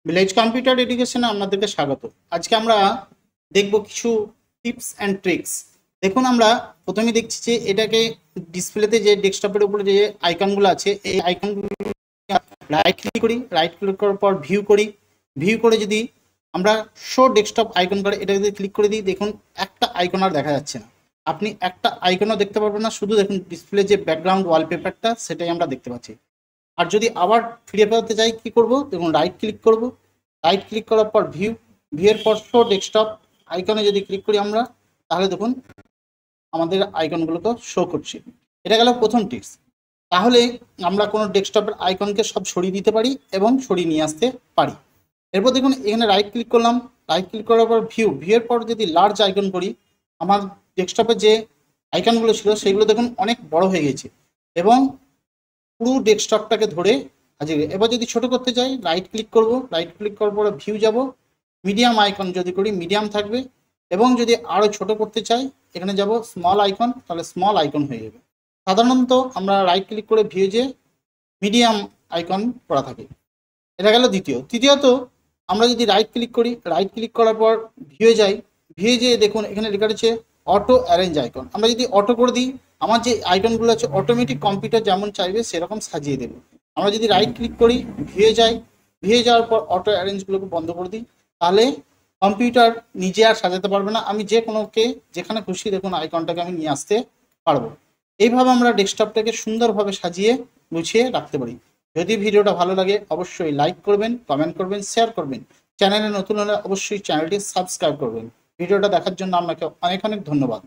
Village computer এডুকেশনে আপনাদেরকে স্বাগত। আজকে আমরা দেখব কিছু টিপস অ্যান্ড ট্রিক্স। দেখুন, আমরা প্রথমে দেখছি যে এটাকে ডিসপ্লেতে যে ডেস্কটপের উপরে যে আইকনগুলো আছে, এই আইকনগুলো রাইট ক্লিক করি। রাইট ক্লিক করার পর ভিউ করি। ভিউ করে যদি আমরা শো ডেস্কটপ আইকন করে এটা যদি ক্লিক করে দিই, দেখুন একটা আইকন আর দেখা যাচ্ছে না। আপনি একটা আইকনও দেখতে পারবেন না, শুধু দেখুন ডিসপ্লে যে ব্যাকগ্রাউন্ড ওয়ালপেপারটা সেটাই আমরা দেখতে পাচ্ছি। আর যদি আবার ফিরে পেতে চাই কি করব, দেখুন রাইট ক্লিক করব। রাইট ক্লিক করার পর ভিউয়ের পর শো ডেস্কটপ আইকনে যদি ক্লিক করি আমরা, তাহলে দেখুন আমাদের আইকনগুলোকে শো করছে। এটা গেল প্রথম টিপস। তাহলে আমরা কোনো ডেস্কটপের আইকনকে সব সরিয়ে দিতে পারি এবং সরিয়ে নিয়ে আসতে পারি। এরপর দেখুন এখানে রাইট ক্লিক করলাম। রাইট ক্লিক করার পর ভিউয়ের পর যদি লার্জ আইকন করি, আমার ডেস্কটপে যে আইকনগুলো ছিল সেগুলো দেখুন অনেক বড় হয়ে গেছে এবং পুরো ডেস্কটপটাকে ধরে হাজির। এবার যদি ছোট করতে চাই, রাইট ক্লিক করব। রাইট ক্লিক করার পরে ভিউ যাব, মিডিয়াম আইকন যদি করি মিডিয়াম থাকবে, এবং যদি আরও ছোট করতে চাই এখানে যাব স্মল আইকন, তাহলে স্মল আইকন হয়ে যাবে। সাধারণত আমরা রাইট ক্লিক করে ভিউ যে মিডিয়াম আইকন করা থাকে। এটা গেল তৃতীয়ত আমরা যদি রাইট ক্লিক করি, রাইট ক্লিক করার পর ভিউয়ে যাই, ভিউয়ে যেয়ে দেখুন এখানে লেখা রয়েছে অটো অ্যারেঞ্জ আইকন। আমরা যদি অটো করে দিই, আমার যে আইকনগুলো আছে অটোমেটিক কম্পিউটার যেমন চাইবে সেরকম সাজিয়ে দেবে। আমরা যদি রাইট ক্লিক করি, ভিউয়ে যাই, ভিউয়ে যাওয়ার পর অটো অ্যারেঞ্জগুলোকে বন্ধ করে দিই, তাহলে কম্পিউটার নিজে আর সাজাতে পারবে না। আমি যে কোনোকে যেখানে খুশি দেখুন আইকনটাকে আমি নিয়ে আসতে পারবো। এইভাবে আমরা ডেস্কটপটাকে সুন্দরভাবে সাজিয়ে গুছিয়ে রাখতে পারি। যদি ভিডিওটা ভালো লাগে অবশ্যই লাইক করবেন, কমেন্ট করবেন, শেয়ার করবেন। চ্যানেলে নতুন হলে অবশ্যই চ্যানেলটি সাবস্ক্রাইব করবেন। ভিডিওটা দেখার জন্য আপনাকে অনেক অনেক ধন্যবাদ।